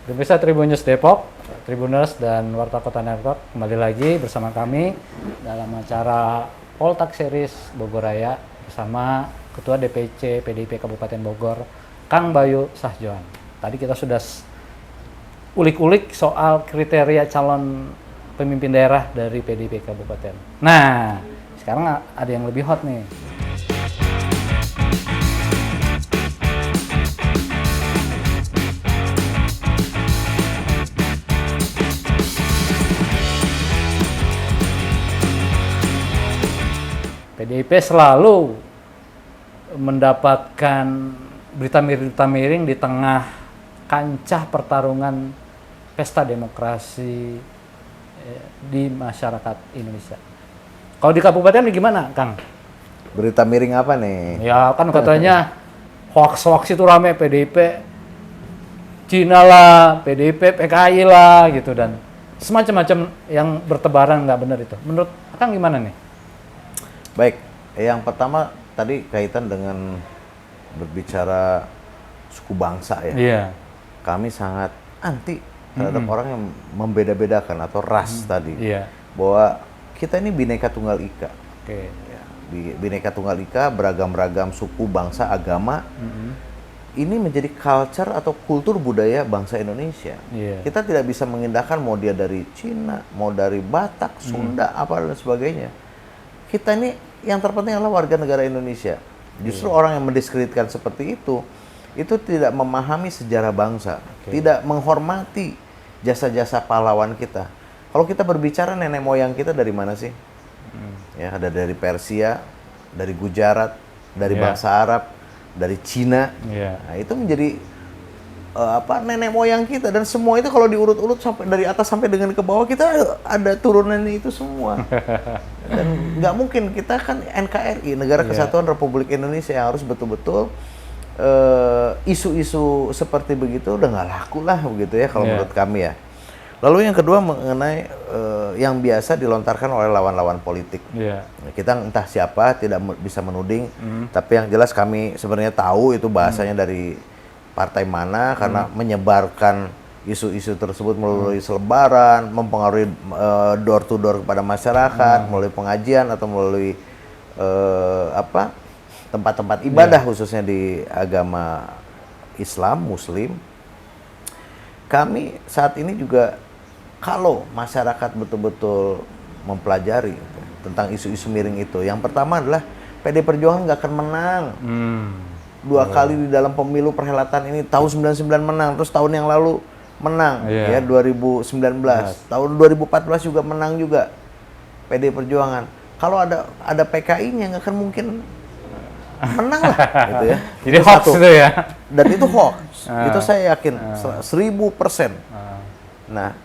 Pemirsa Tribun News Depok, Tribuners dan Warta Kota Network kembali lagi bersama kami dalam acara Poltak Series Bogor Raya bersama Ketua DPC PDIP Kabupaten Bogor, Kang Bayu Sahjoan. Tadi kita sudah ulik-ulik soal kriteria calon pemimpin daerah dari PDIP Kabupaten. Nah, sekarang ada yang lebih hot nih. PDIP selalu mendapatkan berita miring di tengah kancah pertarungan pesta demokrasi di masyarakat Indonesia. Kalau di kabupaten gimana, Kang? Berita miring apa nih? Ya kan katanya hoax itu rame, PDIP Cina lah, PDIP PKI lah gitu, dan semacam-macam yang bertebaran nggak benar itu. Menurut Kang gimana nih? Baik, yang pertama tadi kaitan dengan berbicara suku bangsa ya. Iya. Kami sangat anti terhadap orang yang membeda-bedakan atau ras tadi. Iya. Bahwa kita ini Bhinneka Tunggal Ika. Oke. Ya, Bhinneka Tunggal Ika, beragam-ragam suku, bangsa, agama. Ini menjadi culture atau kultur budaya bangsa Indonesia. Iya. Kita tidak bisa mengindahkan mau dia dari Cina, mau dari Batak, Sunda, apa dan sebagainya. Kita ini yang terpenting adalah warga negara Indonesia. Justru orang yang mendiskreditkan seperti itu tidak memahami sejarah bangsa, tidak menghormati jasa-jasa pahlawan kita. Kalau kita berbicara nenek moyang kita dari mana sih? Ya, ada dari Persia, dari Gujarat, dari bangsa Arab, dari Cina. Nah, itu menjadi nenek moyang kita, dan semua itu kalau diurut-urut sampai dari atas sampai dengan ke bawah kita ada turunannya itu semua. Dan nggak mungkin, kita kan NKRI, Negara Kesatuan Republik Indonesia, yang harus betul-betul isu-isu seperti begitu udah nggak laku lah begitu ya kalau menurut kami ya. Lalu yang kedua mengenai yang biasa dilontarkan oleh lawan-lawan politik. Kita entah siapa, tidak bisa menuding, tapi yang jelas kami sebenarnya tahu itu bahasanya dari partai mana, karena menyebarkan isu-isu tersebut melalui selebaran, mempengaruhi door to door kepada masyarakat, melalui pengajian atau melalui tempat-tempat ibadah khususnya di agama Islam, Muslim. Kami saat ini juga, kalau masyarakat betul-betul mempelajari tentang isu-isu miring itu, yang pertama adalah PD Perjuangan nggak akan menang. Dua kali di dalam pemilu perhelatan ini, tahun 99 menang, terus tahun yang lalu menang, ya 2019, tahun 2014 juga menang juga PD Perjuangan. Kalau ada PKI-nya nggak akan mungkin menang lah, gitu ya. Jadi hoax itu ya. Dan itu hoax, itu saya yakin 1000%. Nah,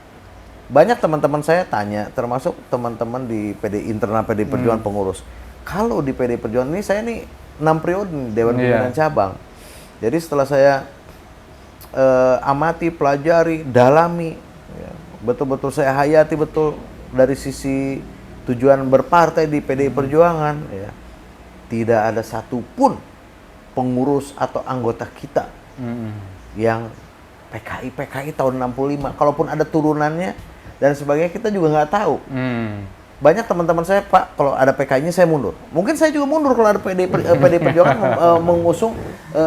banyak teman-teman saya tanya, termasuk teman-teman di internal PD Perjuangan pengurus. Kalau di PD Perjuangan ini, saya nih 6 periode nih, Dewan Pimpinan Cabang. Jadi setelah saya amati, pelajari, dalami, betul-betul saya hayati betul dari sisi tujuan berpartai di PDI Perjuangan, ya, tidak ada satupun pengurus atau anggota kita yang PKI tahun 65. Kalaupun ada turunannya dan sebagainya, kita juga nggak tahu. Banyak teman-teman saya, Pak, kalau ada PKI-nya saya mundur. Mungkin saya juga mundur kalau ada PD Perjuangan mengusung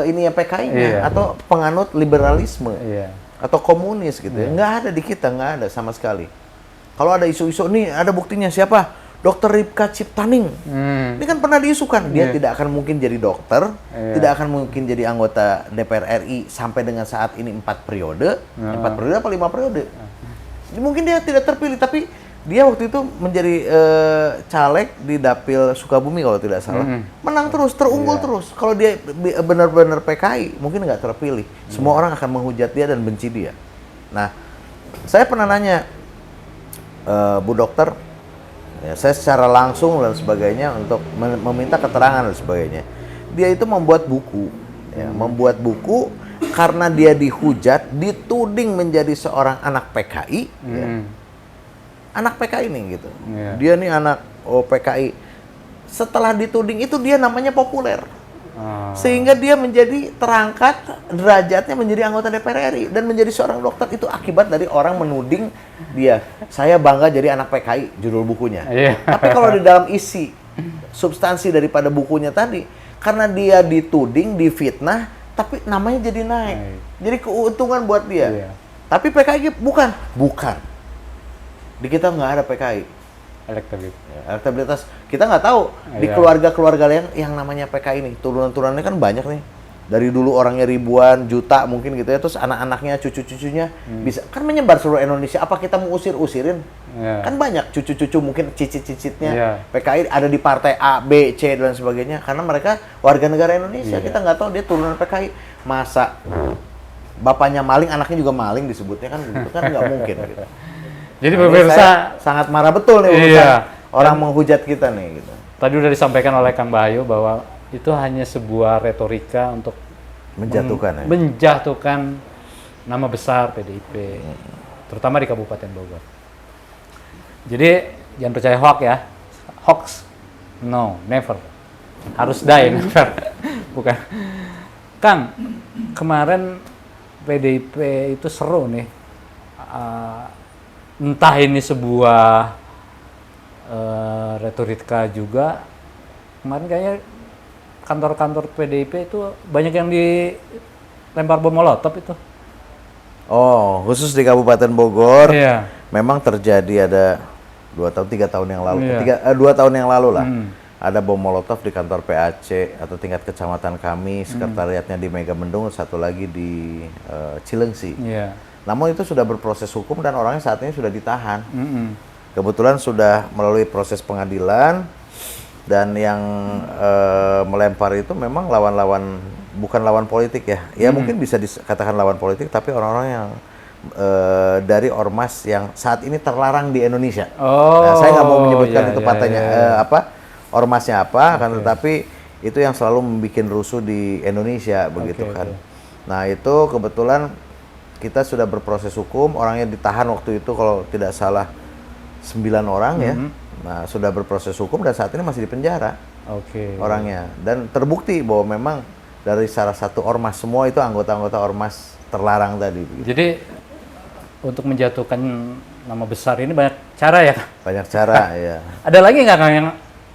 ini ya PKI-nya atau penganut liberalisme atau komunis gitu ya. Nggak ada di kita, nggak ada sama sekali. Kalau ada isu-isu, nih ada buktinya siapa? Dr. Ripka Ciptaning. Ini kan pernah diisukan. Dia tidak akan mungkin jadi dokter, tidak akan mungkin jadi anggota DPR RI sampai dengan saat ini 4 periode. 4 periode apa 5 periode? Mungkin dia tidak terpilih, tapi dia waktu itu menjadi caleg di Dapil Sukabumi kalau tidak salah. Menang terus, terunggul terus. Kalau dia benar-benar PKI, mungkin nggak terpilih. Semua orang akan menghujat dia dan benci dia. Nah, saya pernah nanya Bu Dokter, ya, saya secara langsung dan sebagainya untuk meminta keterangan dan sebagainya. Dia itu membuat buku, ya, membuat buku karena dia dihujat, dituding menjadi seorang anak PKI. Ya. Anak PKI nih gitu. Dia nih anak PKI. Setelah dituding itu dia namanya populer. Sehingga dia menjadi terangkat derajatnya menjadi anggota DPR RI dan menjadi seorang dokter. Itu akibat dari orang menuding dia. Saya bangga jadi anak PKI, judul bukunya. Tapi kalau di dalam isi substansi daripada bukunya tadi, karena dia dituding, difitnah, tapi namanya jadi naik. Jadi keuntungan buat dia. Tapi PKI bukan. Di kita nggak ada PKI. Elektabilitas. Kita nggak tahu di keluarga-keluarga yang namanya PKI ini. Turunan-turunannya kan banyak nih. Dari dulu orangnya ribuan, juta mungkin gitu ya. Terus anak-anaknya, cucu-cucunya bisa. Kan menyebar seluruh Indonesia. Apa kita mau usirin? Kan banyak cucu-cucu mungkin cicit-cicitnya. PKI ada di partai A, B, C, dan sebagainya. Karena mereka warga negara Indonesia. Kita nggak tahu dia turunan PKI. Masa bapaknya maling, anaknya juga maling disebutnya kan begitu. Kan nggak mungkin gitu. Jadi pemirsa sangat marah betul nih orang menghujat kita nih gitu. Tadi udah disampaikan oleh Kang Bayu bahwa itu hanya sebuah retorika untuk menjatuhkan nama besar PDIP, terutama di Kabupaten Bogor. Jadi jangan percaya hoax ya. Hoax, no, never. Harus die, never. Bukan. Kang, kemarin PDIP itu seru nih. Entah ini sebuah retorika juga. Kemarin kayaknya kantor-kantor PDIP itu banyak yang dilempar bom molotov itu. Oh, khusus di Kabupaten Bogor. Memang terjadi ada 3 tahun yang lalu. 2 tahun yang lalu lah. Ada bom molotov di kantor PAC atau tingkat kecamatan kami, sekretariatnya di Megamendung, satu lagi di Cilengsi. Namun itu sudah berproses hukum dan orangnya saat ini sudah ditahan. Kebetulan sudah melalui proses pengadilan dan yang melempar itu memang lawan-lawan, bukan lawan politik ya. Ya mungkin bisa dikatakan lawan politik, tapi orang-orang yang dari ormas yang saat ini terlarang di Indonesia. Nah, saya nggak mau menyebutkan itu partainya ormasnya apa, kan tetapi itu yang selalu membuat rusuh di Indonesia begitu kan. Nah itu kebetulan kita sudah berproses hukum, orangnya ditahan waktu itu kalau tidak salah 9 orang ya. Nah, sudah berproses hukum dan saat ini masih di penjara. Orangnya. Dan terbukti bahwa memang dari salah satu ormas, semua itu anggota-anggota ormas terlarang tadi. Begitu. Jadi untuk menjatuhkan nama besar ini banyak cara ya? Banyak cara, ya. Ada lagi nggak Kang yang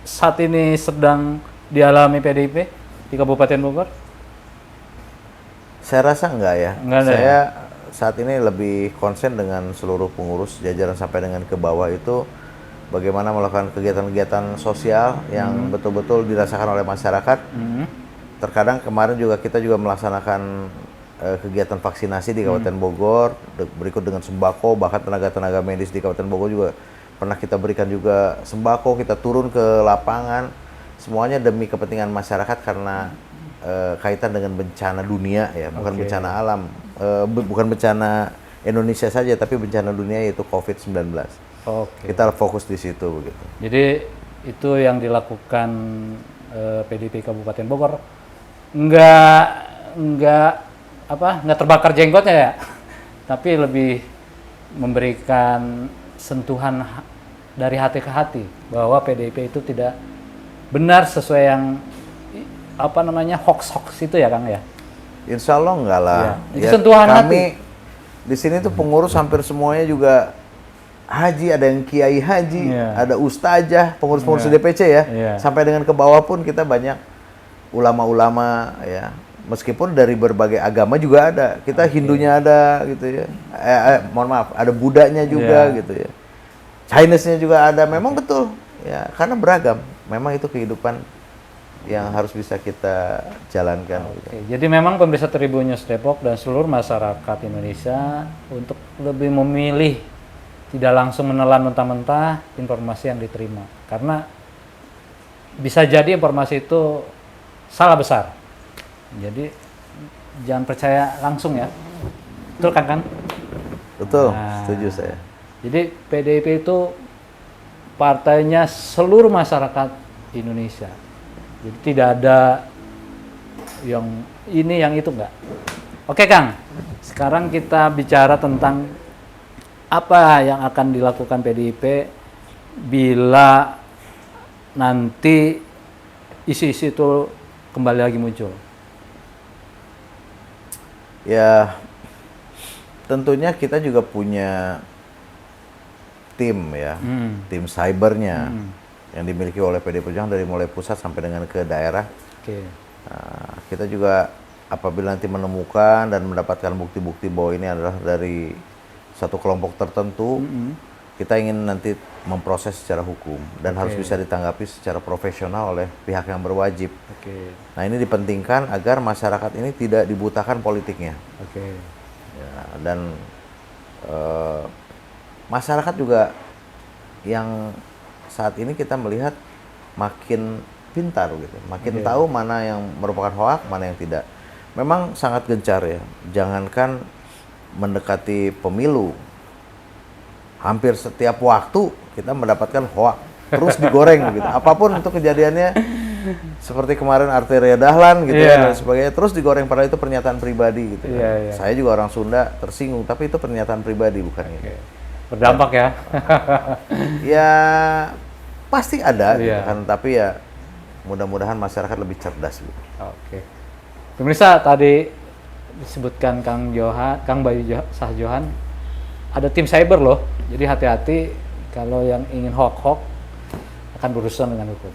saat ini sedang dialami PDIP di Kabupaten Bogor? Saya rasa enggak ya. Saya saat ini lebih konsen dengan seluruh pengurus jajaran sampai dengan ke bawah itu bagaimana melakukan kegiatan-kegiatan sosial yang betul-betul dirasakan oleh masyarakat. Terkadang kemarin kita juga melaksanakan kegiatan vaksinasi di Kabupaten Bogor, berikut dengan sembako, bahkan tenaga-tenaga medis di Kabupaten Bogor juga pernah kita berikan juga sembako, kita turun ke lapangan, semuanya demi kepentingan masyarakat karena kaitan dengan bencana dunia ya, bukan bencana alam. Bukan bencana Indonesia saja, tapi bencana dunia yaitu COVID-19. Kita fokus di situ begitu. Jadi itu yang dilakukan PDIP Kabupaten Bogor nggak terbakar jenggotnya ya, tapi lebih memberikan sentuhan dari hati ke hati bahwa PDIP itu tidak benar sesuai yang hoax itu ya Kang ya. Insya Allah enggak lah. Ya, sentuhan kami hati. Di sini tuh pengurus hampir semuanya juga haji, ada yang kiai haji, ada ustazah, pengurus-pengurus DPC ya. Sampai dengan ke bawah pun kita banyak ulama-ulama ya. Meskipun dari berbagai agama juga ada. Kita Hindunya ada gitu ya. Mohon maaf, ada Budanya juga gitu ya. Chinese-nya juga ada. Memang betul ya, karena beragam. Memang itu kehidupan yang harus bisa kita jalankan. Jadi memang pemirsa Tribun News Depok dan seluruh masyarakat Indonesia untuk lebih memilih tidak langsung menelan mentah-mentah informasi yang diterima. Karena bisa jadi informasi itu salah besar. Jadi jangan percaya langsung ya. Betul kan? Betul, setuju saya. Jadi PDIP itu partainya seluruh masyarakat Indonesia. Jadi tidak ada yang ini yang itu enggak. Oke Kang, sekarang kita bicara tentang apa yang akan dilakukan PDIP bila nanti isu-isu itu kembali lagi muncul? Ya, tentunya kita juga punya tim ya, tim cybernya yang dimiliki oleh PD Perjuangan dari mulai pusat sampai dengan ke daerah. Oke. Nah, kita juga apabila nanti menemukan dan mendapatkan bukti-bukti bahwa ini adalah dari satu kelompok tertentu, kita ingin nanti memproses secara hukum dan harus bisa ditanggapi secara profesional oleh pihak yang berwajib. Oke. Nah, ini dipentingkan agar masyarakat ini tidak dibutakan politiknya. Oke. Ya, dan masyarakat juga yang saat ini kita melihat makin pintar gitu, makin tahu mana yang merupakan hoak, mana yang tidak. Memang sangat gencar ya, jangankan mendekati pemilu, hampir setiap waktu kita mendapatkan hoak, terus digoreng gitu. Apapun untuk kejadiannya, seperti kemarin Arteria Dahlan gitu ya dan sebagainya, terus digoreng, padahal itu pernyataan pribadi gitu. Saya juga orang Sunda, tersinggung, tapi itu pernyataan pribadi bukan gitu. Berdampak ya? Ya pasti ada gitu kan, tapi ya mudah-mudahan masyarakat lebih cerdas gitu. Oke. Pemirsa, tadi disebutkan Kang Bayu Sahjohan, ada tim cyber loh. Jadi hati-hati kalau yang ingin hoax akan berurusan dengan hukum.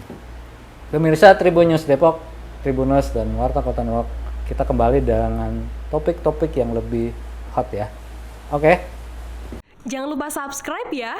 Pemirsa Tribun News Depok, Tribuners dan Warta Kota Depok, kita kembali dengan topik-topik yang lebih hot ya. Oke. Jangan lupa subscribe ya.